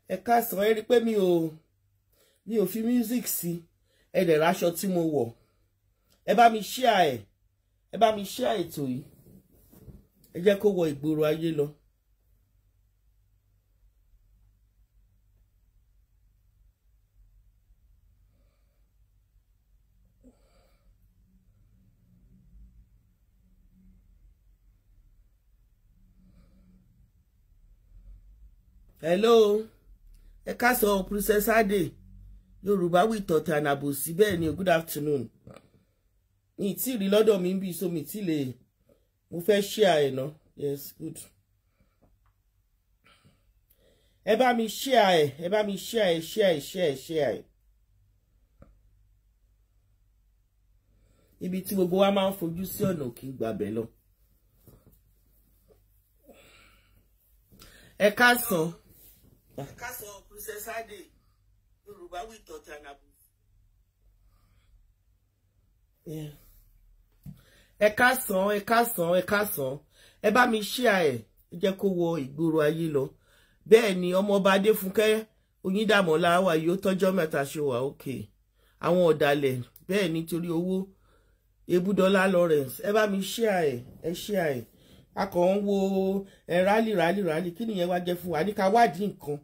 ẹ káàsán, ẹ rí pé mi ò fi music sí ẹ dẹ̀ ráṣọ tí mo wọ̀. Ẹ bá mi share ẹ bá mi share ètò yìí. Ẹ jẹ́ kó wọ ìgboro ayé lọ. Hello, ẹ káàsán Princess Ade, Yorùbá with ọ̀tẹ̀ ànàbòsí bẹ́ẹ̀ ni, good afternoon. Mi tí rí lọ́dọ̀ mi bí so mi tí lè mo fẹ́ share ẹ̀ náà. Yes, good. Ẹ bá mi share ẹ bá mi share ẹ̀. Ibi tí gbogbo wa máa ń fojú sí ọ̀nà kí n gbàbẹ̀ lọ. Ẹ káàsán. Princess Ade, Yorùbá with ọ̀tẹ̀ ànàbòsí. Ẹ káàsán. Ẹ bá mi share ẹ̀, jẹ́ kó wọ ìgboro ayé lọ. Bẹ́ẹ̀ ni ọmọọba Adéfúnkẹ́ Oyíndàmọ́lá wà yóò tọ́jọ́ mẹ́ta ṣe wà òkè. Àwọn ọ̀dàlẹ̀ bẹ́ẹ̀ nítorí owó. Ebúdọ́lá Lawrence, ẹ bá mi share ẹ̀, share ẹ̀. A kàn ń wo rally kí nìyẹn wá jẹ́ fún wa ní ká wádìí nǹkan,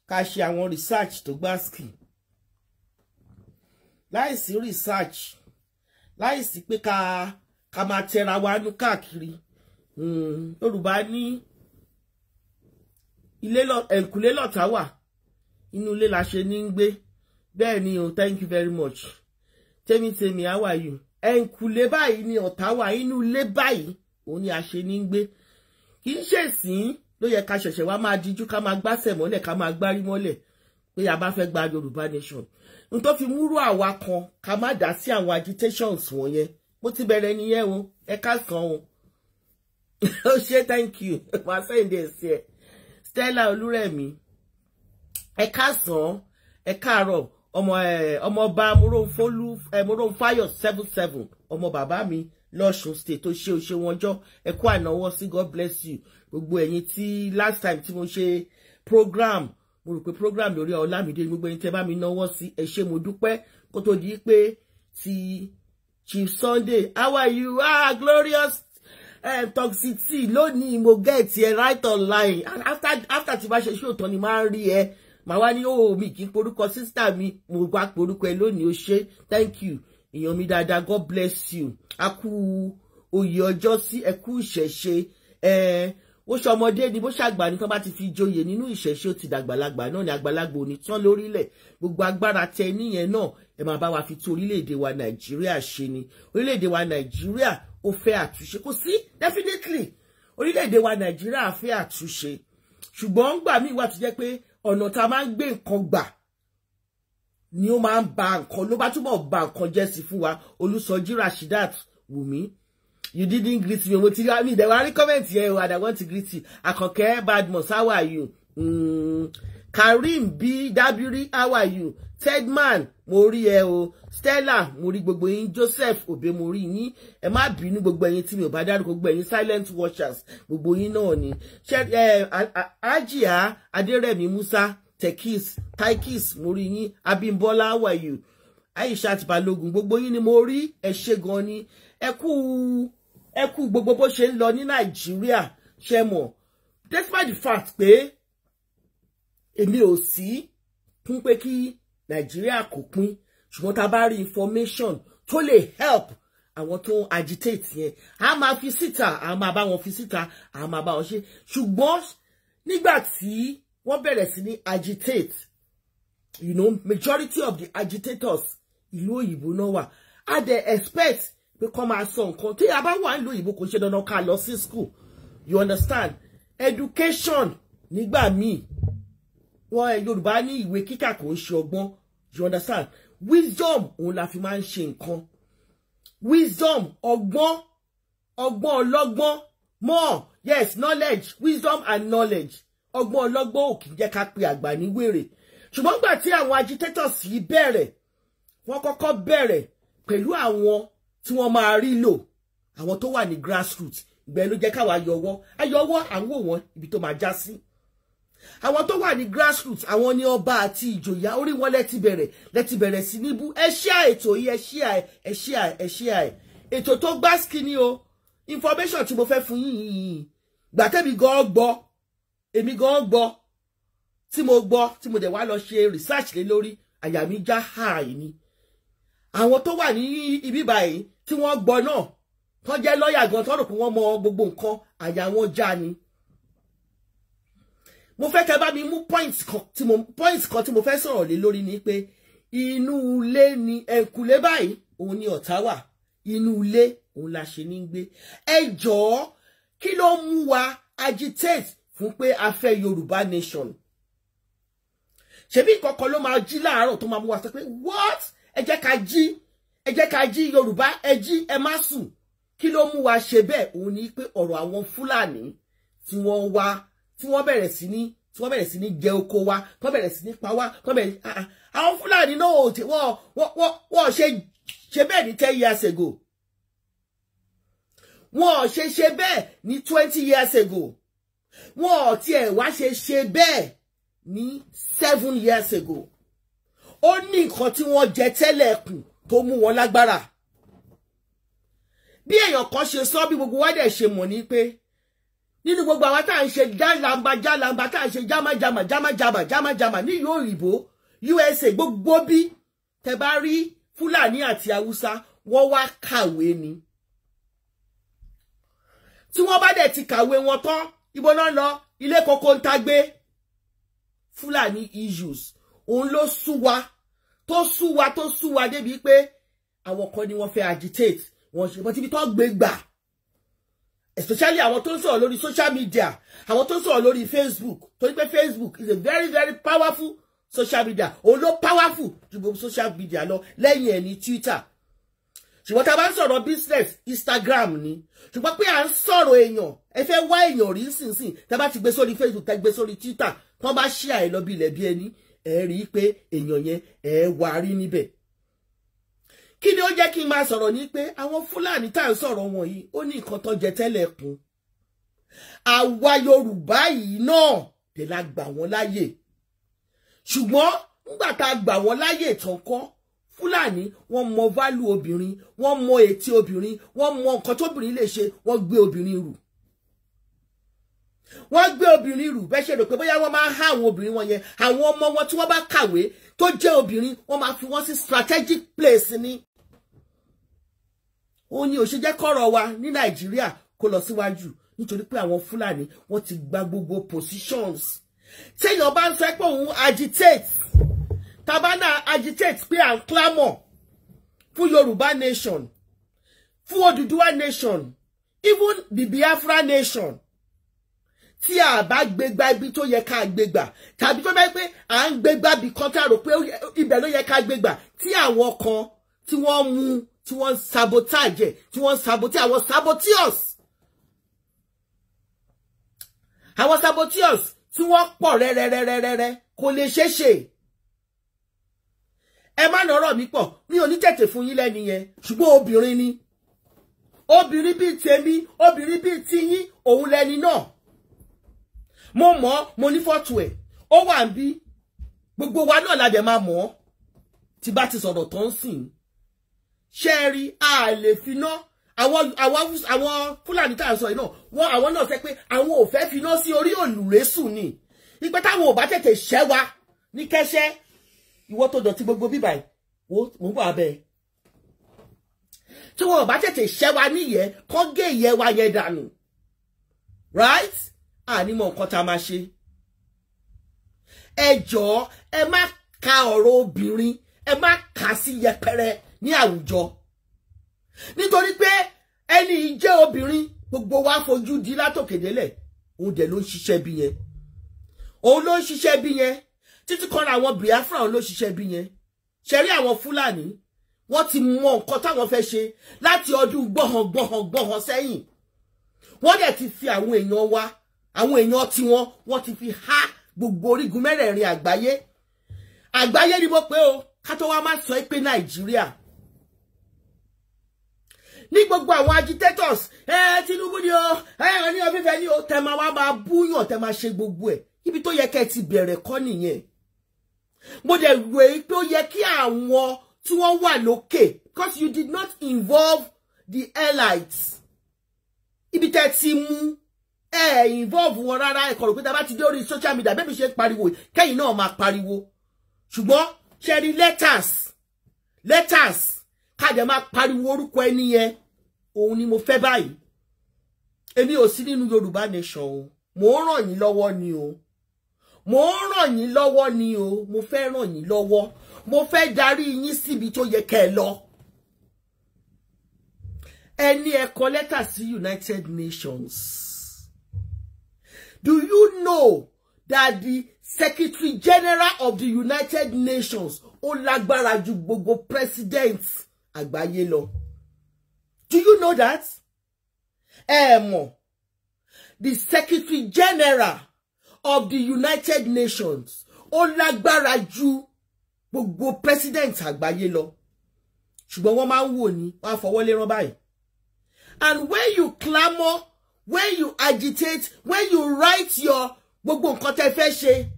ká ṣe àwọn research tó gbáàsì. Láìsí research, láìsí pé ká máa tẹra wa nú káàkiri. Yorùbá ní ẹ̀kúlé lọ̀tá wà, inú ilé la ṣe ní ń gbé. Bẹ́ẹ̀ ni o, thank you very much. Tèmi, how are you? Ẹ̀kúlé báyìí ni ọ̀tá wà, inú ilé báyìí òun ni a ṣe ní ń gbé. Kì í ṣe sìn ló yẹ ká ṣẹ̀ṣẹ̀ wá máa díjú ká máa gbásẹ̀ mọ́lẹ̀ ká máa gbárí mọ́lẹ̀ pé a bá fẹ́ gba Yorùbá nation. N tó fi múrú àwa kan ká má dá sí àwọn agitations wọ̀nyẹn. Mo ti bẹ̀rẹ̀ nìyẹn o, ẹ káàsán o. Ó ṣe thank you. Màá sẹ́yìn dé sí ẹ. Stella Olúrẹ̀mí, ẹ káàsán, ẹ káàárọ̀. Ọmọọba Moronfáyọ̀ 77, ọmọ bàbá mi lọ́ṣùn state tó ṣe òṣè wọn jọ. Ẹ kú ànáwọ́ sí, God bless you. Gbogbo ẹ̀yin tí last time tí mo ṣe program, mo rò pé program lórí Ọlámídé, gbogbo ẹ̀yin tẹ́ bá mi náwó sí, ẹ ṣé mo dúpẹ́. Kó tó di pé ti Chief Sunday, how are you? Glorious Toxicity lónìí mo get ẹ right online. And after tí bá ṣe show tán ni máa ń rí ẹ. Màá wá ní mi kì í porúkọ sister mi, mo wá porúkọ ẹ lónìí, ó ṣé, thank you. Èèyàn mi dáadáa, God bless you. A kú oyè ọjọ́ sí, ẹ kú ìṣẹ̀ṣe. Ó ṣọmọdé ni bó ṣàgbà ní tán bá ti fi joyè nínú ìṣẹ̀ṣe ó ti dàgbàlagbà náà ni, àgbàlagbà ò ní tán lórílẹ̀. Gbogbo agbára tẹ níyẹn náà ẹ máa bá wa fi tún orílẹ̀-èdè wa Nàìjíríà ṣe ni. Orílẹ̀-èdè wa Nàìjíríà ó fẹ́ àtúnṣe, kò sí definitely orílẹ̀-èdè wa Nàìjíríà fẹ́ àtúnṣe. Ṣùgbọ́n gbà míì wà tó jẹ́ pé ọ̀nà tá a máa ń gbé nǹkan gbà ni ó máa ń ba nǹkan, ló bá túbọ̀ ba nǹkan jẹ́ sí fún wa. Olúsọjí Rashidat Wùmí, you didn't greet me. Mo ti rí mi, there were comment here and I want to greet you. Àkànkẹ́ Badmus, how are you? Karim B. Dabiri, how are you? Tedman, mo rí ẹ o. Stella, mo rí gbogbo yín. Joseph Obe, mo rí yín. Ẹ má bínú gbogbo ẹ̀yin tí mi ò bá dárúkọ, gbogbo ẹ̀yin silent watchers, gbogbo yín náà ni. Ajia Adérẹ̀mí Musa, Taikis, mo rí yín. Abímbọ́lá, how are you? Aishat Balógun, gbogbo yín ni mo rí, ẹ ṣé gan ni. Ẹ kú gbogbo bó ṣe ń lọ ní Nàìjíríà, ṣé mọ̀. Despite the fact pé èmi ò sí fún pé kí Nàìjíríà kò pín, ṣùgbọ́n tá bá rí information tó lè help àwọn tó ń agitate yẹn, a máa fi síta, a máa bá wọn fi síta, a máa bá wọn ṣe. Ṣùgbọ́n nígbà tí wọ́n bẹ̀rẹ̀ sí ní agitate, you know, majority of the agitators ìlú òyìnbó náà wà. A dẹ̀ expect pé kọ́ máa sọ nǹkan tí a bá wà nílùú òyìnbó kò ṣe dandan ká lọ sí school, you understand. Education nígbà míì wọ́n Yorùbá ní ìwé kíkà kò ń ṣe ọgbọ́n, you understand. Wisdom òun la fi máa ń ṣe nǹkan. Wisdom, ọgbọ́n ọlọ́gbọ́n, more, yes, knowledge, wisdom and knowledge. Ọgbọ́n ọlọ́gbọ́n ò kì í jẹ́ ká pe àgbà ní wèrè. Ṣùgbọ́n gbà tí àwọn agitators yìí bẹ̀rẹ̀, wọ́n kọ́kọ́ bẹ̀rẹ̀ pẹ̀lú àwọn tí wọ́n máa rí lò, àwọn tó wà ní grassroots. Ìgbẹ́ ló jẹ́ káwa ayọ̀wọ́ à ń wò wọ́n ibi tó máa já sí. àwọn tó wà ní grassroots àwọn ní ọba àti ìjòyà orí wọn lẹ́ti bẹ̀rẹ̀ sí níbú ẹ share ètò yìí ẹ share ètò tó gbá skinny o information tí mo fẹ́ fún yín gbà tẹ́mi gan gbọ́ èmi gan gbọ́ tí mo dẹ̀ wá lọ ṣe research lé lórí àyà mi já high ni àwọn tó wà ní ibi báyìí tí wọ́n gbọ́ náà tó jẹ́ lọ́ọ̀yà gan tó rò pé wọ́n mọ gbogbo nǹkan àyà wọn já ni mo fẹ́ kẹ́ bá mi mú points kan tí mo fẹ́ sọ̀rọ̀ lé lórí ni pé inú ilé ni ẹ̀kúlé báyìí òun ni ọ̀tá wà inú ilé òun la ṣe ní gbé ẹ jọ̀ọ́ kí ló mú wa agitate fún pé a fẹ́ Yorùbá nation ṣebí kọ̀ọ̀kan ló máa jí láàárọ̀ tó máa mú wa sọ pé what ẹ jẹ́ ká jí Yorùbá ẹ jí ẹ má sùn kí ló mú wa ṣe bẹ́ẹ̀ òun ni pé ọ̀rọ̀ àwọn Fúlàní tí wọ́n bẹ̀rẹ̀ sí ní jẹ oko wa tó bẹ̀rẹ̀ sí ní pa wá tó bẹ̀rẹ̀ àwọn Fúlàní náà wọ́n ṣe bẹ́ẹ̀ ní 10 years ago wọ́n ṣe bẹ́ẹ̀ ní 20 years ago wọ́n tiẹ̀ wá ṣe bẹ́ẹ̀ ní 7 years ago ó ní nǹkan tí wọ́n jẹ tẹ́lẹ̀ kù tó mú wọn lágbára bí èèyàn kan ṣe sọ bí gbogbo wa dẹ̀ ṣe mọ̀ ní pé nínú gbogbo àwọn tá à ń ṣe jálamba tá à ń ṣe jámájàmà ní ìlú òyìnbó USA gbogbo bí tẹ́ bá rí Fúlàní àti Haúsá wọ́n wá kàwé ni tí wọ́n bá dẹ̀ ti kàwé wọn tán ibo náà lọ ilé kókó ń tagbé Fúlàní issues òun ló sú wa débi pé àwọn kan ni wọ́n fẹ́ agitate wọ́n ṣe bọ́ tíbi tó gbé gbà especially àwọn tó ń sọ̀rọ̀ lórí social media àwọn tó ń sọ̀rọ̀ lórí Facebook torí pé Facebook is a very very powerful social media òun ló powerful ju gbogbo social media lọ lẹ́yìn ẹ̀ ní Twitter ṣùgbọ́n tá a bá ń sọ̀rọ̀ business Instagram ni ṣùgbọ́n pé à ń sọ̀rọ̀ èèyàn ẹ fẹ́ wá èèyàn rí sínsìn tá a bá ti gbé sórí Facebook tá a gbé sórí Twitter tó bá share ẹ lọ bí ilẹ̀ bí ẹni ẹ rí i pé èèyàn yẹn ẹ wà rí níbẹ̀ kí ni ó jẹ́ kí n máa sọ̀rọ̀ ní pé àwọn Fúlàní tá à ń sọ̀rọ̀ wọ̀nyí ó ní nǹkan tó jẹ tẹ́lẹ̀ kún àwa Yorùbá yìí náà tẹ̀ la gbà wọ́n láyè ṣùgbọ́n nígbà tá a gbà wọ́n láyè tán kọ́ Fúlàní wọ́n mọ value obìnrin wọ́n mọ ètí obìnrin wọ́n mọ nǹkan tóbìnrin lè ṣe wọ́n gbé obìnrin rù bẹ́ẹ̀ ṣe rò pé bóyá wọ́n máa há àwọn obìnrin wọn yẹn àwọn ọmọ wọn tí wọ́n bá kàwé tó jẹ́ obìnrin wọ́n máa fi wọ́n sí strategic place ni ó ní ó ṣe jẹ́ kọ́rọ̀ wa ní Nàìjíríà kó lọ síwájú nítorí pé àwọn Fúlàní wọ́n ti gba gbogbo positions téèyàn bá ń sọ pé òun agitate tabana agitate pé à ń clamor fún Yorùbá nation fún Odùduwà nation even the Biafra nation tí a bá gbégbá ibi tó yẹ ká gbégbá tàbí tó bá pé à ń gbégbá bí kan tá rò pé ibẹ̀ ló yẹ ká gbégbá tí àwọn kan tí wọ́n mú tí wọ́n sabotage tí wọ́n sabote àwọn saboteur tí wọ́n pọ̀ rẹ́rẹ́rẹ́rẹ́rẹ́ kò lè ṣeéṣe ẹ má nọ̀rọ̀ mi pọ̀ mi ò ní tètè fún yín lẹ́ni yẹn ṣùgbọ́n obìnrin ni obìnrin bíi tèmi obìnrin bíi tiyín òun lẹ́ni náà mo mọ̀ mo ní fọ́tò ẹ̀ ó wà ń bí gbogbo wa náà la dẹ̀ máa mọ̀ tí bá ti sọ̀rọ̀ tó ń sìn ṣe rí a lè finá àwọn Fúlàní tá à ń sọ yìí náà wọ́n àwọn náà fẹ́ pé àwọn ò fẹ́ finá sí orí òlùrẹ́sù ni ìpẹ́ táwọn ò bá tètè ṣẹ́ wa ní kẹ́ṣẹ́ ìwọ tó dọ̀tí gbogbo bíbà yìí mo ń bọ̀ abẹ́ tí wọn ò bá tètè ṣẹ́ wa níyẹn kọ́ gé ìyẹ́ wa yẹn dànù right àní mọ nǹkan tá a máa ṣe ẹ jọ̀ọ́ ẹ má ka ọ̀rọ̀ obìnrin ẹ má kà sí yẹpẹrẹ ní àwùjọ nítorí pé ẹni jẹ́ obìnrin gbogbo wa fojú di látòkèdélẹ̀ òun dẹ̀ ló ń ṣiṣẹ́ bí yẹn òun ló ń ṣiṣẹ́ bí yẹn títí kan àwọn Biafra òun ló ṣiṣẹ́ bí yẹn ṣẹ̀rí àwọn Fúlàní wọ́n ti mọ nǹkan táwọn fẹ́ ṣe láti ọdún gbọ̀hàn sẹ́yìn wọ́n dẹ̀ ti fi àwọn èèyàn wa àwọn èèyàn tí wọ́n ti fi há gbogbo orígun mẹ́rẹ̀ẹ̀rin àgbáyé ni mo pé o ká tó wá má sọ pé Nàìjíríà ní gbogbo àwọn agitators Tinubu ni o ní ọfífẹ́ ní o tẹ máa wá máa búyàn tẹ máa ṣe gbogbo ẹ̀ ibi tó yẹ kẹ́ ti bẹ̀rẹ̀ kọ́ nìyẹn. Mo dẹ̀ rò pé ó yẹ kí àwọn tí wọ́n wà lókè, because you did not involve the elites. Ibi tẹ́ ti mú involve wọn rárá, ẹ kò rò pé tá bá ti dé orí social media bẹ́ẹ̀ bí ṣe pariwo kẹ́yìn náà máa pariwo. Ṣùgbọ́n ṣe rí letters ká dẹ̀ máa pariwo orúkọ ẹni yẹn, òun ni mo fẹ́ báyìí. Èmi ò sí nínú Yorùbá nation o, mo ń ràn yín lọ́wọ́ ni o. Mo ń ràn yín lọ́wọ́ ni o, mo fẹ́ ràn yín lọ́wọ́. Mo fẹ́ darí yín síbi tó yẹ kẹ́ lọ. Ẹni ẹ kọ lẹ́tà sí United Nations. Do you know that the Secretary General of the United Nations ó lágbára ju gbogbo president àgbáyé lọ? Do you know that? Mọ̀, the Secretary General of the United Nations ó lágbára ju gbogbo president àgbáyé lọ. Ṣùgbọ́n wọ́n máa ń wò ní, wọ́n á fọwọ́ lé rán báyìí. And when you clamor, when you agitate, when you write your gbogbo nǹkan tẹ́ fẹ́ ṣe,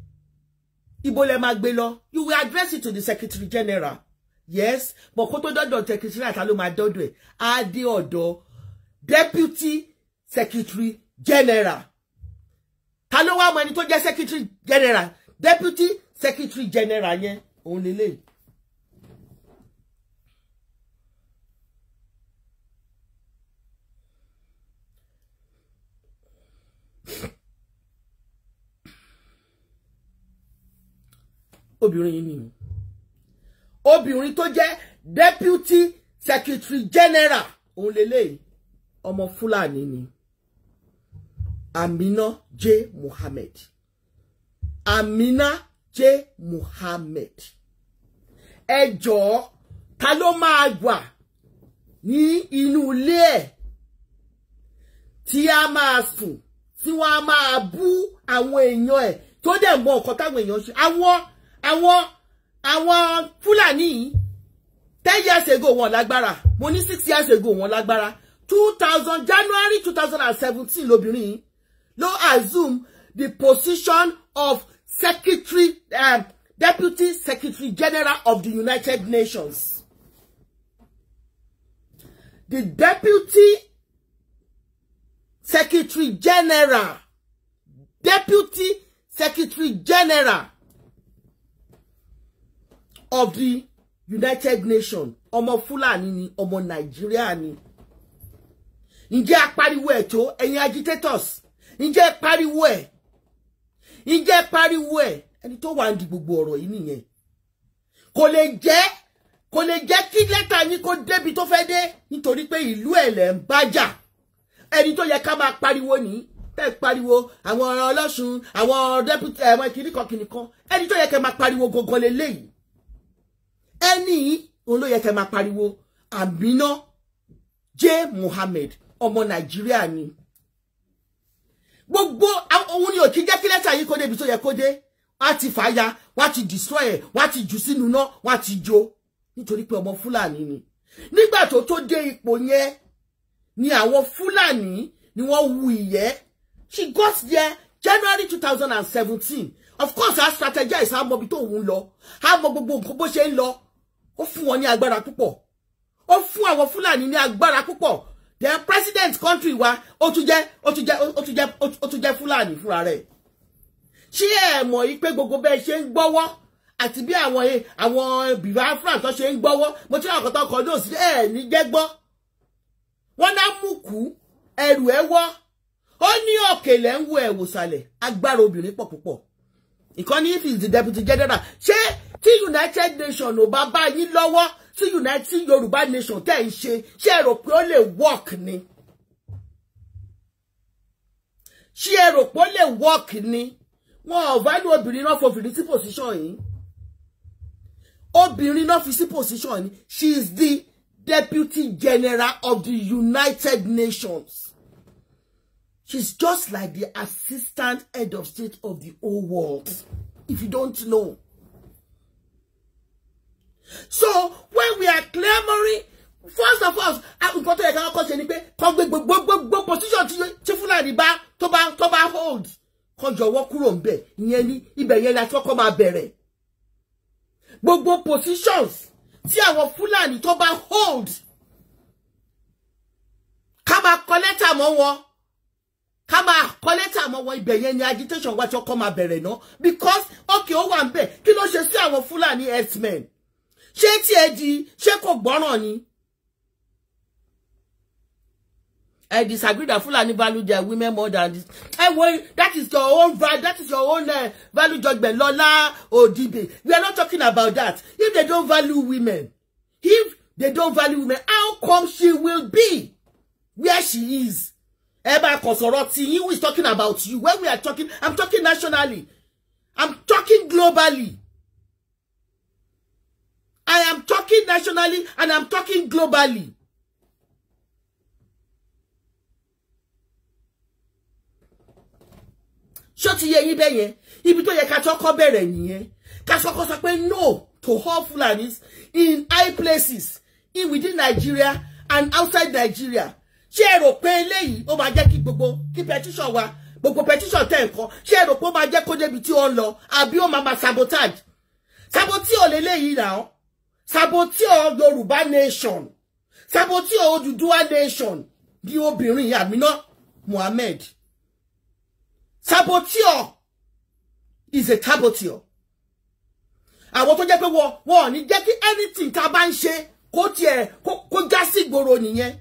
ibo lẹ máa gbé lọ? You will address it to the Secretary General. Yes, but kó tó dọ́dọ̀ Secretary ta ló máa dọ́dọ̀ ẹ̀? Á dé ọ̀dọ̀ Deputy Secretary General. Ta ló wá mọ ẹni tó jẹ́ Secretary General? Deputy Secretary General yẹn òun lélẹ̀. Obìnrin yìí ni. Obìnrin tó jẹ́ Deputy Secretary General òun lélẹ̀. Ọmọ Fúlàní ni. Amina J. Mohammed. Amina J. Mohammed. Ẹ jọ̀ọ́, ta ló máa gbà ní inú ilé ẹ̀ tí a máa sùn, tí wọ́n á máa bú àwọn èèyàn ẹ̀ tó dẹ̀ mọ nǹkan táwọn èèyàn ṣe. Àwọn Fúlàní 10 years ago wọ́n lágbára. Mo ní 6 years ago wọ́n lágbára. January 2017 lobìnrin ló assume the position of Deputy Secretary General of the United Nations. The Deputy Secretary General, Deputy Secretary General of the United Nations, ọmọ Fúlàní ni, ọmọ Nàìjíríà ni. Ǹjẹ́ apariwo ẹ̀ tó ẹ̀yin agitators? Ǹjẹ́ pariwo ẹ̀? Ǹjẹ́ pariwo ẹ̀? Ẹni tó wà ní gbogbo ọ̀rọ̀ yìí nìyẹn. Kò lè jẹ́ kí lẹ́tà yín kó débi tó fẹ́ dé nítorí pé ìlú ẹ̀ lẹ̀ ń bájà. Ẹni tó yẹ ká máa pariwo ní tẹ́ pariwo àwọn Ọlọ́ṣun, àwọn deputy kìnìkan. Ẹni tó yẹ ká máa pariwo gangan lélẹ́yìí. Ẹni òun ló yẹ ká máa pariwo. Amina J. Mohammed, ọmọ Nàìjíríà ni. Gbogbo òun ni ò kí jẹ́ kí lẹ́tà yìí kó débi tó yẹ kó dé. Wọ́n ti fàya, wọ́n ti destroy ẹ̀, wọ́n ti jù sínú iná, wọ́n ti jó. Nítorí pé ọmọ Fúlàní ni. Nígbà tó dé ipò yẹn ni àwọn Fúlàní ni wọ́n wu ìyẹ́. She got there January 2017. Of course, her strategize how mọ bí tó ń lọ. How mọ gbogbo nǹkan bó ṣe ń lọ. Ó fún wọn ní agbára púpọ̀. Ó fún àwọn Fúlàní ní agbára púpọ̀. The president country wa ó tún jẹ́ Fúlàní fúnra rẹ̀. Ṣé ẹ mọ̀ yìí pé gbogbo bẹ́ẹ̀ ṣe ń gbọ́wọ́ àti bí àwọn Biafra tó ṣe ń gbọ́wọ́, mo ti àwọn kan kọjú sí ní jẹ́ gbọ́. Wọ́n ná mú kú ẹrù ẹ wọ́. Ó ní òkèlè ń wo ẹ̀wò sàlẹ̀, agbára obìnrin pọ̀ púpọ̀. Ìkànnì if is the Deputy General. Ṣé tí United Nations ò bá bá yín lọ́wọ́ tí United Yorùbá Nation tẹ́ ń ṣe ẹ rò pé ó lè work ni? Ṣé ẹ rò pé ó lè work ni? Wọ́n ò value obìnrin náà fòfìrí sí position yìí. Obìnrin náà fi sí position yìí. She is the Deputy General of the United Nations. She's just like the assistant head of state of the whole world, if you don't know. So when we are clamoring, first of all, nǹkan tó yẹ ká kọ́kọ́ ṣe ni pé kó gbé gbogbo position tí Fúlàní bá hold kàn jọ̀wọ́ kúrò ńbẹ̀ ìyẹn ní ibẹ̀ yẹn la kọ́kọ́ máa bẹ̀rẹ̀ gbogbo positions tí àwọn Fúlàní tó bá hold ká máa kọ lẹ́tà mọ́ wọn ká máa kọ lẹ́tà mọ́ wọn ibẹ̀ yẹn ni agitation wa tí ọkọ máa bẹ̀rẹ̀ náà because okay ó wà ńbẹ̀ kí ló ṣe sí àwọn Fúlàní herdsmen ṣé tí ẹ di ṣé kò gbọ́ràn ni. I disagree that Fulani value their women more than this. That is your own value judgment. Lola Odibe. We are not talking about that. If they don't value women, how come she will be where she is? Eba Kosoroti, who is talking about you? When we are talking, I'm talking nationally. I'm talking globally. I am talking nationally and I'm talking globally. Ṣó ti yé yín bẹ́yẹn ibi tó yẹ ká kọ́kọ́ bẹ̀rẹ̀ nìyẹn ká kọ́kọ́ sọ pé no to all Fulanis in high places in within Nigeria and outside Nigeria. Ṣé ẹ rò pé eléyìí ó máa jẹ́ kí gbogbo kí petition wa gbogbo petition tẹ̀ nǹkan ṣé ẹ rò pé ó máa jẹ́ kó débi tí ó ń lọ àbí ó máa sabotage saboteur leléyìí náà saboteur Yorùbá nation saboteur Odùduwà nation bí obìnrin Amina Mohammed. Saboteur is a saboteur. Àwọn tó jẹ́ pé wọ́n ní jẹ́ kí anything tá bá ń ṣe kó já sí ìgboro nìyẹn.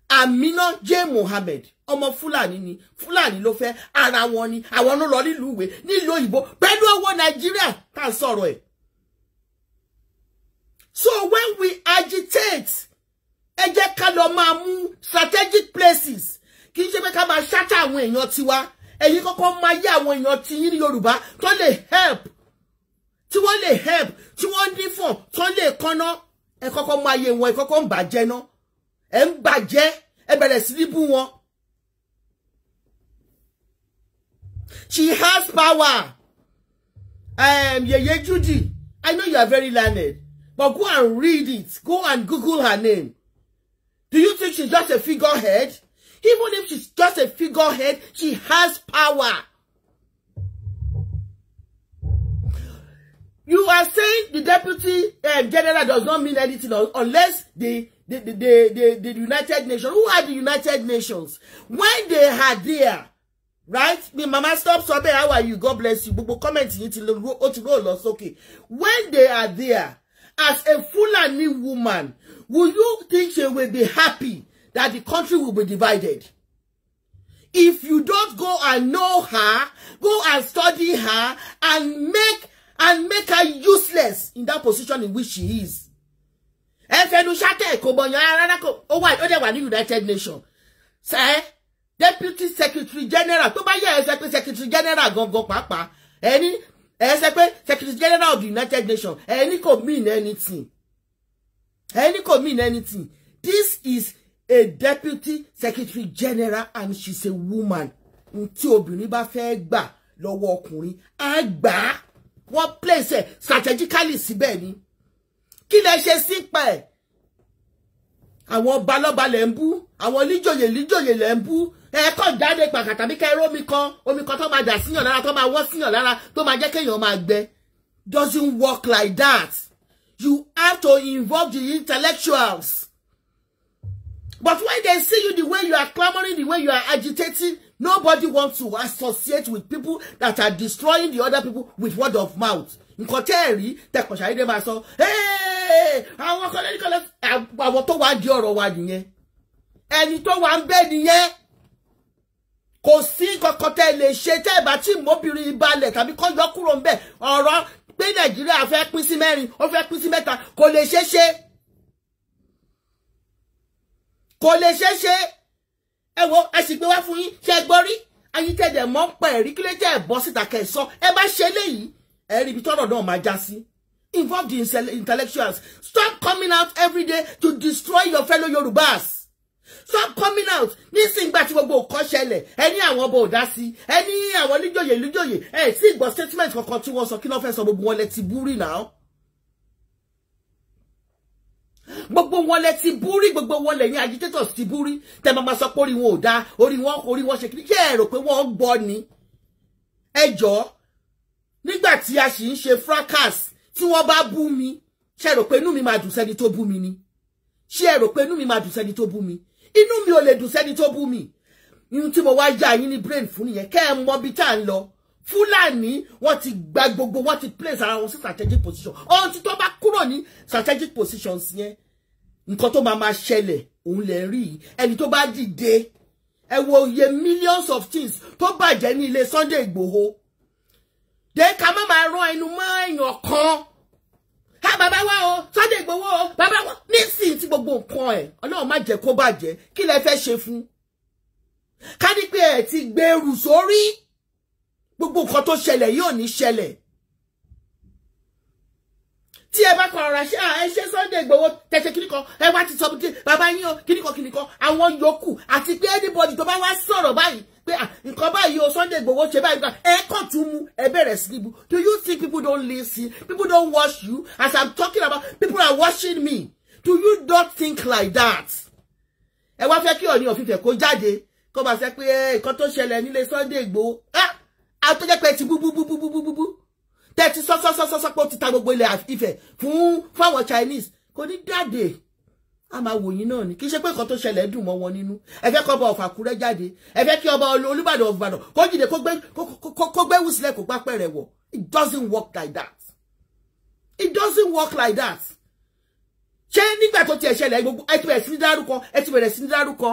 Amina J. Mohammed ọmọ Fúlàní ni Fúlàní ló fẹ́ ara wọn ni àwọn ló lọ nílùú ìwé nílùú òyìnbó pẹ̀lú owó Nàìjíríà tá sọ̀rọ̀ ẹ̀. So when we agitate ẹ jẹ́ ká lọ máa mú strategic places kì í ṣe pé ká máa ṣátà àwọn èèyàn tiwa ẹ̀yin kọ́kọ́ máa yé àwọn èèyàn tí yín ní Yorùbá tó lè help tí wọ́n lè help tí wọ́n nífọ̀n tó lè kọ́ná ẹ kọ́kọ́ máa yé wọn ẹ kọ́kọ́ ń bàjẹ́ ná ẹ ń bàjẹ́ ẹ bẹ̀rẹ̀ sí ní bú wọn. She has power. Yeye Judy, I know you are very learned, but go and read it. Go and Google her name. Do you think she's just a figurehead? Even if she's just a figurehead, she has power. You are saying the deputy general does not mean anything unless the United Nations. Who are the United Nations? When they are there, right? Me mama stop sobe, how are you? God bless you. But comment okay. When they are there, as a Fulani woman, will you think she will be happy that the country will be divided? If you don't go and know her, go and study her, and make her useless in that position in which she is. United Nations. Say, Deputy Secretary General, Secretary General papa. Secretary General of the United Nations. Any could mean anything. Any could mean anything. This is a Deputy Secretary General and she's a woman. Nti obìnrin bá fẹ́ gbà lọ́wọ́ ọkùnrin, á gbà. One place strategically síbẹ̀ ni. Kí lẹ ṣe sípa ẹ̀? Àwọn balọ́ba lẹ ń bú, àwọn líjòyè lẹ ń bú. Ẹ kàn jáde pàkàtà bí kẹ́ omi kan tó máa dà síyàn lára, tó máa wọ́ síyàn lára, tó máa jẹ́ kéèyàn máa gbẹ. Doesn't work like that. You have to involve the intellectuals. But when they see you the way you are clamoring, the way you are agitating, nobody wants to associate with people that are destroying the other people with word of mouth. Nkoteri, tekoshaide ma so, hey, àwọn tó wá di ọ̀rọ̀ wa nìyẹn. Ẹni tó wá ńbẹ̀ nìyẹn. Kò sí nǹkan tẹ́ lè ṣe tẹ́ bá tí mobìnrin balẹ̀ tàbí kó yọ kúrò ńbẹ̀. Ọ̀rọ̀ pé Nàìjíríà fẹ́ pín sí mẹ́rin, ó fẹ́ pín sí mẹ́ta, kò lè ṣeéṣe. Kò lè ṣeéṣe. Ẹ wo ẹ sì gbé wá fún yín ṣe gbọ́ rí ayín tẹ̀dẹ̀ mọ́ pẹ̀ rí kí lè jẹ́ ẹ̀bọ́ síta kẹsàn ẹ bá ṣe léyìí ẹ rí ibi tọ́rọ̀ náà máa já sí. Involve the intellectuals. Stop coming out every day to destroy your fellow Yorubas. Stop coming out. Nísìnyí gbà tí gbogbo nǹkan ṣẹlẹ̀ ẹ ní àwọn ọba ò dá sí ẹ ní àwọn líjòyè ẹ sì gbọ́ statement kankan tí wọ́n sọ kí ló fẹ́ sọ gbogbo wọn lẹ ti búrí náà. Gbogbo wọn lẹ ti búrí gbogbo wọn lẹ́yìn agitators ti búrí tẹ́ máa sọ pé orí wọn ò dá orí wọn ṣe kí ṣé ẹ rò pé wọ́n gbọ́ ni ẹ jọ̀ọ́ nígbà tí a sì ń ṣe fracas tí wọ́n bá bú mi ṣé rò pé inú mi máa dùn sẹ́ni tó bú mi ni ṣé rò pé inú mi máa dùn sẹ́ni tó bú mi inú mi ò lè dùn sẹ́ni tó bú mi ihun tí mo wá já yín ní brain fún nìyẹn kẹ́ ẹ mọ bí tá à ń lọ Fúlàní wọ́n ti gba gbogbo wọ́n ti place ara wọn sí strategic position ohun tí tó bá kúrò ní strategic positions yẹn nǹkan tó máa ṣẹlẹ̀ òun lè rí ẹni tó bá dìde ẹ wo iye millions of things tó bàjẹ́ ní ilé Sunday Igboho de ká má máa rán ẹnu mọ́ èèyàn kan ha bàbá wa o Sunday Igboho o bàbá wa nísìnyí tí gbogbo nǹkan ẹ̀ Ọlọ́run má jẹ́ kó bàjẹ́ kí lẹ fẹ́ ṣe fún ká ní pé ẹ ti gbèrú sórí gbogbo nǹkan tó ṣẹlẹ̀ yóò ní ṣẹlẹ̀ tí ẹ bá kọ̀ọ̀rọ̀ ẹ ṣe Sunday Igboho tẹ̀sẹ̀ kíníkan ẹ wá ti sọ bí bàbá yín o kíníkan àwọn yòókù àti pé anybody tó bá wá sọ̀rọ̀ báyìí pé nǹkan báyìí o Sunday Igboho ṣe báyìí ẹ kàn tún mú ẹ bẹ̀rẹ̀ sí níbu. Do you think people don't listen? People don't watch you? As I'm talking about, people are watching me. Do you not think like that? Ẹ wá fẹ́ kí Ọọ̀ni of Ifẹ̀ kó jáde kó máa ṣe pé nǹkan tó ṣẹlẹ̀ nílé Sunday Igboho àtọ́jẹ́ pé ti bú tẹ́tí sọ́sọ́sọ́sọ́ pé ó ti ta gbogbo ilẹ̀ Ifẹ̀ fún fáwọn Chinese kò ní jáde a máa wò yín náà ni kì í ṣe pé nǹkan tó ṣẹlẹ̀ dùn mọ́ wọn nínú ẹ fẹ́ kí ọba of Àkúrẹ́ jáde ẹ fẹ́ kí ọba Olúbàdàn of Ìbàdàn kó jìde kó gbé wùsílẹ̀ kó gbá pẹ̀rẹ̀ wọ̀. It doesn't work like that. It doesn't work like that. Ṣé nígbà tó ti ṣẹlẹ̀ gbogbo ẹ ti bẹ̀rẹ̀ sí ní dárúkọ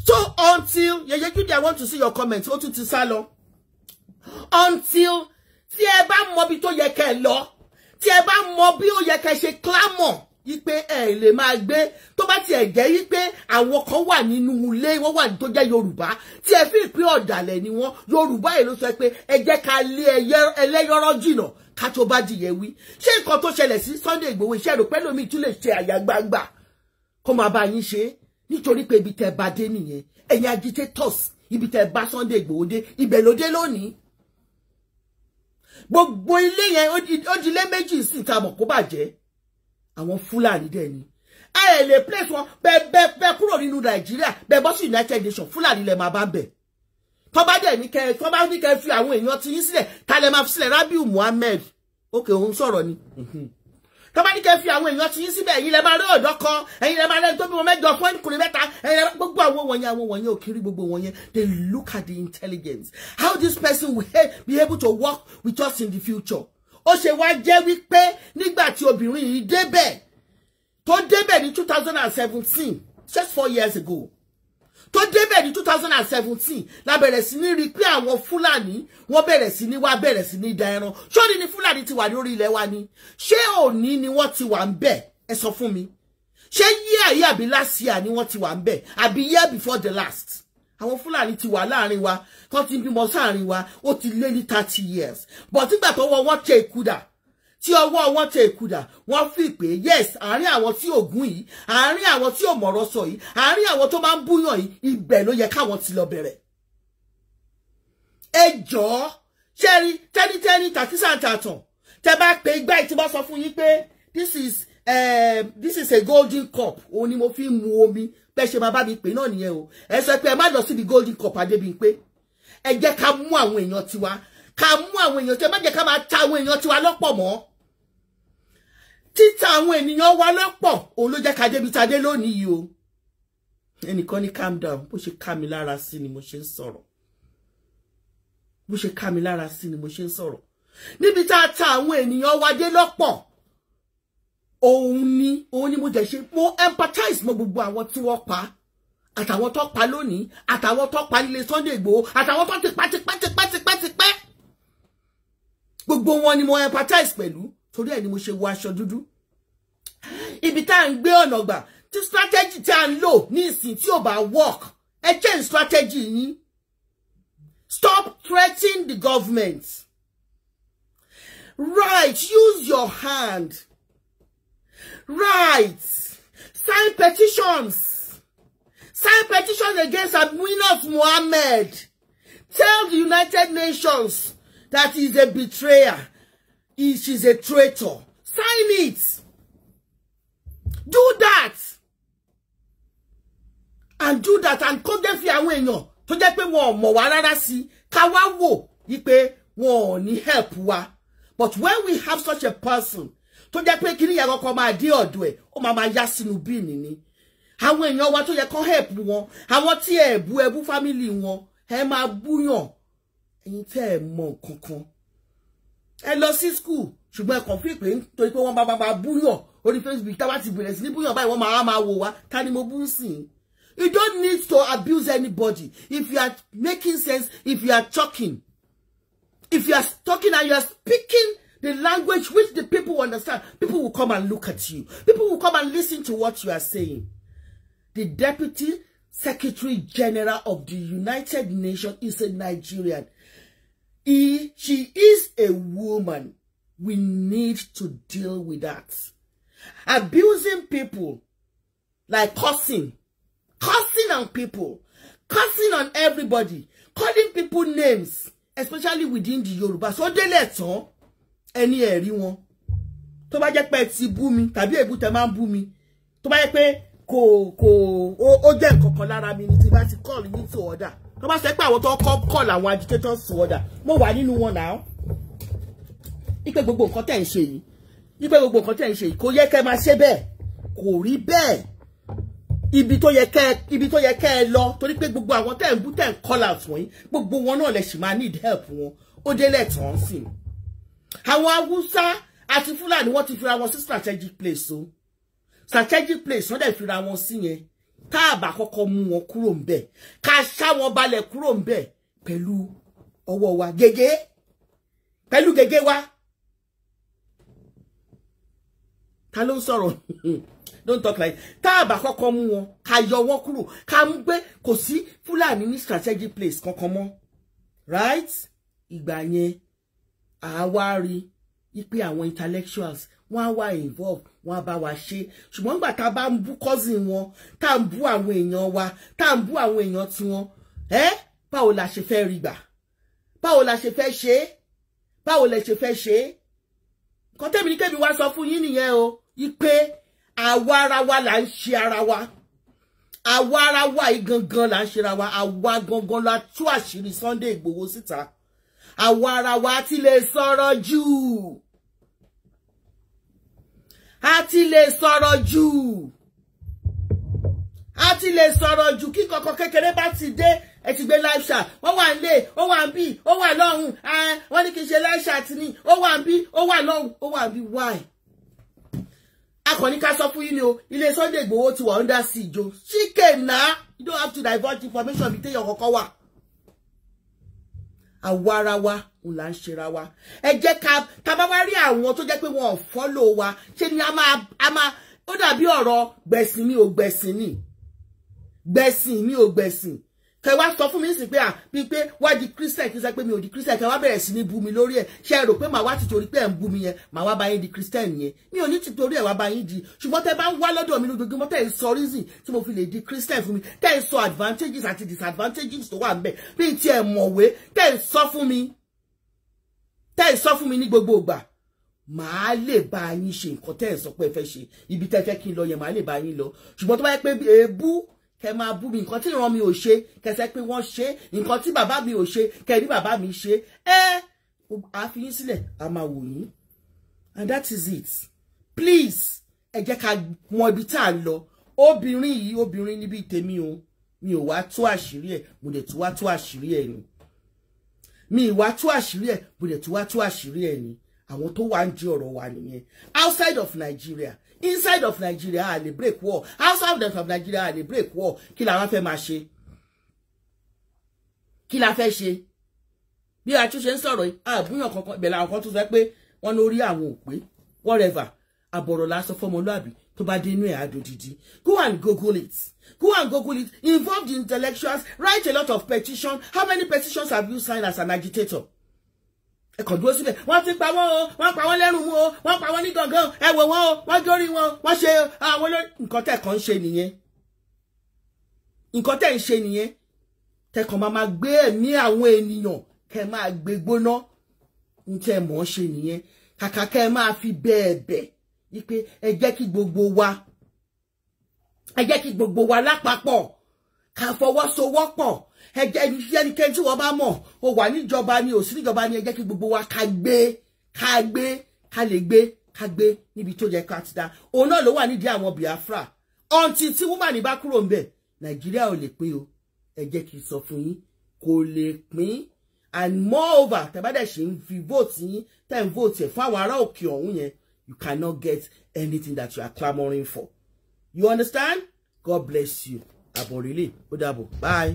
so until Yeye Judy, I want to see your comments ó tún ti sá lọ until tí ẹ bá mọ bí tó yẹ kẹ́ lọ tí ẹ bá mọ bí ó yẹ kẹ́ ṣe clamor yipe ẹ lè máa gbé tó bá ti ẹ jẹ́ yipe àwọn kan wà nínú ilé wọ́n wà tó jẹ́ Yorùbá tí ẹ fi pé ọ̀dàlẹ̀ ni wọ́n Yorùbá yìí ló sọ pé ẹ jẹ́ ká lé ẹlẹ́yọ̀rọ̀ jìnà ká tó bá dìyẹ wí ṣé nǹkan tó ṣẹlẹ̀ sí Sunday Igboho iṣẹ́ rò pé lómi tún lè ṣe àyà gbangba kó máa bá yín ṣe nítorí pé ibi tẹ́ bá dé nìyẹn ẹ̀yin agitators ibi tẹ́ bá Sunday Igboho dé ibẹ̀ ló dé lónìí gbogbo ilé yẹn ó di lé méjì sí ta mọ̀ kó bàjẹ́ àwọn Fúlàní dẹ̀ ni ẹ lè place wọn bẹ́ẹ̀ kúrò nínú Nàìjíríà bẹ́ẹ̀ bọ́ sí United Nations Fúlàní lẹ máa bá bẹ̀ tó bá dẹ̀ ní kẹ́ fi àwọn èèyàn ti yín sílẹ̀ ta lẹ máa fi sílẹ̀ Rabiu Muhammed ókè òun sọ̀rọ̀ ni tó bá ní kẹ́ fi àwọn èèyàn ti yín síbẹ̀ ẹ̀yin lẹ máa rí ọ̀dọ́ kan ẹ̀yin lẹ máa lẹ́ni tó bí wọn mẹ́jọ fún ẹnìkùnrin mẹ́ta ẹ̀yin gbogbo àwọn wọ̀nyẹn ò kiri gbogbo wọ̀nyẹn they look at the intelligence how this person will be able to work with us in the future. Ó ṣe wá jẹ́ wípé nígbà tí obìnrin yìí débẹ̀ tó débẹ̀ ní 2017 just 4 years ago tó débẹ̀ ní 2017 la bẹ̀rẹ̀ sí ní rí pé àwọn Fúlàní wọ́n bẹ̀rẹ̀ sí ní wá bẹ̀rẹ̀ sí ní da ẹran ṣọ́ni ni Fúlàní ti wà lórí ilẹ̀ wa ni ṣé òní ni wọ́n ti wà ń bẹ̀ ẹ sọ fún mi ṣé year yìí àbí last year ni wọ́n ti wà ń bẹ̀ àbí year before the last àwọn Fúlàní ti wà láàrin wa kan ti bímọ sáàrin wa ó ti lé ní 30 years but nígbà tó wọ́n tẹ ìkúdà tí ọwọ́ wọn tẹ ìkúdà wọ́n fi pé yes àárín àwọn tí ògún yìí àárín àwọn tí òmọ̀rọ̀ sọ yìí àárín àwọn tó máa ń búyàn yìí ibẹ̀ ló yẹ káwọn ti lọ bẹ̀rẹ̀. Ẹ jọ̀ọ́ ṣẹ́rí tẹ́nítẹ́ní tàkísàntàtàn tẹ bá pé igbá ìtí bá sọ fún yín pé this is a golden cup òun ni mo fi mu omi bẹ́ẹ̀ ṣe máa bá mi pè náà nìyẹn o ẹ sọ pé ẹ má lọ síbi golden cup Adébímpé ẹ jẹ́ ká mú àwọn èèyàn tiwa ká mú àwọn èèyàn tí ẹ má jẹ́ ká máa ta àwọn èèyàn tiwa lọ́pọ̀ mọ́ títa àwọn ènìyàn wa lọ́pọ̀ òun ló jẹ́ ká débi tá dé lónìí yìí o ẹnìkan ní calm down bó ṣe ká mi lára sí ni mo ṣe ń sọ̀rọ̀ bó ṣe ká mi lára sí ni mo ṣe ń sọ̀rọ̀ níbi tá a ta àwọn ènìyàn wa dé lọ́pọ̀ òun ni mo dẹ̀ ṣe mo empathize mọ́ gbogbo àwọn tí wọ́n pa àtàwọn tó pa lónìí àtàwọn tó pa nílé Sunday Igboho àtàwọn tó ti pẹ́ gbogbo wọn ni mo empathize pẹ̀lú torí ẹ̀ ni mo ṣe wọ aṣọ dúdú ibi tá à ń gbé ọ̀nà gbà tí strategy tí à ń lò ní ìsìn tí ò bá work ẹ change strategy yín stop threatening the government right use your hand right sign petitions against Aminat Mohammed tell the United Nations that he is a betrayer she's a traitor sign it do that and kó dé fi àwọn èèyàn tó jẹ́ pé wọn ò mọ̀ wá rárá sí ká wá wò wípé wọn ò ní help wa. But when we have such a person tó jẹ́ pé kíní yẹn kọ́kọ́ máa dé ọ̀dọ̀ ẹ̀ ó máa yá sínú bíìnì ni. Àwọn èèyàn wa tó yẹ kó help wọn, àwọn tí ẹ bú family wọn, ẹ máa búyàn. Ẹ̀yin tẹ́ ẹ mọ̀ kankan. Ẹ lọ sí school ṣùgbọ́n ẹ kàn fi pé torí pé wọ́n bá búyàn orí Facebook tá bá ti bẹ̀rẹ̀ sí ní búyàn báyìí wọ́n máa wò wá ta ni mo bú sí. You don't need to abuse anybody. If you are making sense, if you are talking, if you are talking and you are speaking the language which the people understand, people will come and look at you. People will come and listen to what you are saying. The Deputy Secretary General of the United Nations is a Nigerian. She is a woman. We need to deal with that. Abusing people, like cursing on people, cursing on everybody, calling people names, especially within the Yoruba. So they let on any everyone. Tó bá jẹ́ pé ti bú mi tàbí èbú tẹ́ máa bú mi. Tó bá jẹ́ pé ó jẹ́ nǹkan lára mi ni tí bá ti call you to order. Tó bá ṣe pé àwọn tó call àwọn agitators to order. Mo wà nínú wọn now. Ipe gbogbo nǹkan tẹ́ ń ṣe yìí. Ipe gbogbo nǹkan tẹ́ ń ṣe yìí kò yẹ kẹ́ máa ṣe bẹ́ẹ̀. Kò rí bẹ́ẹ̀. Ibi tó yẹ kẹ́ lọ torí pé gbogbo àwọn tẹ́ ń bú tẹ́ ń call out wọ̀nyí gbogbo wọn náà lè ṣì máa need help wọn. Ó délẹ̀ tán sí. Àwọn Hausa àti Fúlàní wọ́n ti fira wọn sí strategic place o. Strategic place wọ́n dẹ̀ fira wọn sí yẹn. Tá bá kọ́kọ́ mú wọn kúrò ńbẹ̀. Ká ṣá wọn balẹ̀ kúrò ńbẹ̀ pẹ̀lú ọwọ́ wa gègé. Pẹ̀lú gègé wa. Ta ló ń sọ̀rọ̀? Don't talk like tá bá kọ́kọ́ mú wọn ká yọ wọn kúrò ká mú pé kò sí Fúlàní ní strategic place kankan mọ́. Right? Ìgbà yẹn àwa rí ipe àwọn intellectuals wọ́n á wá involve wọ́n á bá wa ṣe ṣùgbọ́n nígbà tá bá ń bú cousin wọn tá ń bú àwọn èèyàn wa tá ń bú àwọn èèyàn tí wọn báwo la ṣe fẹ́ rí gbà báwo la ṣe fẹ́ ṣe báwo la ṣe fẹ́ ṣe nǹkan tẹ́mi ní kẹ́mi wá sọ fún yín nìyẹn o ipe àwa ara wa là ń ṣe ara wa àwa ara wa yìí gangan là ń ṣe ara wa àwa gangan la tú àṣírí Sunday Igboho síta àwa ara wa ti lè sọ̀rọ̀ jù àti lè sọ̀rọ̀ jù àti lè sọ̀rọ̀ jù kí kankan kékeré bá ti dé ẹ ti gbé live chat wọ́n wà nílé ó wà níbí ó wà lọ́hùn wọ́n ní kí n ṣe live chat ni ó wà níbí ó wà lọ́hùn ó wà níbí why akọni ká sọ fún yín ni o ilé Sunday Igboho ti wà under siege o chicken na you don't have to divulge information bí téèyàn kọ́kọ́ wà àwa ara wa ń là ń ṣera wa ẹ jẹ́ ká tá bá wá rí àwọn tó jẹ́ pé wọn ò follow wa ṣe ni a máa ó dàbí ọ̀rọ̀ gbẹ̀sìn mi ò gbẹ̀sìn ni gbẹ̀sìn mi ò gbẹ̀sìn kẹ wá sọ fún mi sì pé bí pé wá di Christian kí n sọ pé mi ò di Christian kẹ wá bẹ̀rẹ̀ sí ní bú mi lórí ẹ̀ ṣe rò pé màá wá ti torí pé ẹ̀ ń bú mi yẹn màá wá bá yín di Christian yẹn mi ò ní ti torí ẹ̀ wá bá yín di ṣùgbọ́n tẹ bá ń wá lọ́dọ̀ mi lójoojúmọ́ tẹ́ ẹ̀ sọ reason tí mo fi lè di Christian fún mi tẹ́ ẹ̀ sọ advantages àti disadvantages tó wà ń bẹ̀ bí ti ẹ̀ mọ̀wé tẹ́ ẹ̀ sọ fún mi ní gbogbo ìgbà màá lè bá yín ṣe nǹkan tẹ́ ẹ̀ sọ pé ẹ fẹ́ ṣe ibi tẹ́ fẹ́ kí n lọ yẹn màá lè bá yín lọ ṣùgbọ́n tó bá yẹ pé èébú kẹ máa bú mi nǹkan tí ìran mi ò ṣe kẹsẹ pé wọ́n ṣe nǹkan tí bàbá mi ò ṣe kẹrí bàbá mi ṣe a fi yín sílẹ̀ a máa wò yín and that is it please ẹ jẹ́ ká mọ ibi tá a lọ obìnrin níbi tèmi o mi ò wá tú àṣírí ẹ̀ mo dẹ̀ tú wá tú àṣírí ẹ̀ ni mi ì wá tú àṣírí ẹ̀ mo dẹ̀ tú wá tú àṣírí ẹ̀ ni àwọn tó wà ń di ọ̀rọ̀ wa nìyẹn outside of Nigeria inside of Nigeria a lè break war outside of Nigeria a lè break war kí la wá fẹ́ máa ṣe kí la fẹ́ ṣe bí a tún ṣe ń sọ̀rọ̀ yìí àbúyàn kankan ìbẹ̀lẹ̀ àwọn kan tó sọ pé wọ́n lórí àwọn òpé whatever àbọ̀rọ̀ lásán fọmọlúàbí tó bá dé inú ẹ̀ àdó dídí go and google it involve the intellectuals write a lot of petitions how many petitions have you signed as an agitator ẹ kàn dúró síbẹ̀ wọ́n ti pa wọ́n o wọ́n pa wọ́n lẹ́rù mú o wọ́n pa wọ́n ní gangan ẹ wò wọ́n o wọ́n jórí wọn wọ́n ṣe àwọn nǹkan tẹ́ kàn ń ṣe nìyẹn nǹkan tẹ́ ń ṣe nìyẹn tẹ́ kàn máa gbé ẹ̀mí àwọn ènìyàn kẹ́ máa gbé gbóná ń tẹ́ mọ̀ ṣe nìyẹn kàkà kẹ́ máa fi bẹ́ẹ̀ wípé ẹ jẹ́ kí gbogbo wa lápapọ̀ ká fọwọ́sowọ́pọ̀ ẹ jẹ́ ẹnikẹ́ni tí wọ́n bá mọ̀ ó wà níjọba ni ò sí níjọba ni ẹ jẹ́ kí gbogbo wa ká lè gbé níbi tó jẹ́ ká ti dá òun náà ló wà nídìí àwọn Biafra until tí woman bá kúrò ń bẹ̀ Nàìjíríà ò lè pín o ẹ jẹ́ kí n sọ fún yín kò lè pín and moreover tẹ́ bá dẹ̀ ṣe ń fi vote yín tẹ́ ń vote ẹ̀ fún àwọn ará òkè ọ̀hún yẹn you cannot get anything that you are clamoring for. You understand? God bless you. Aborele. Ó dàbọ̀. Bye.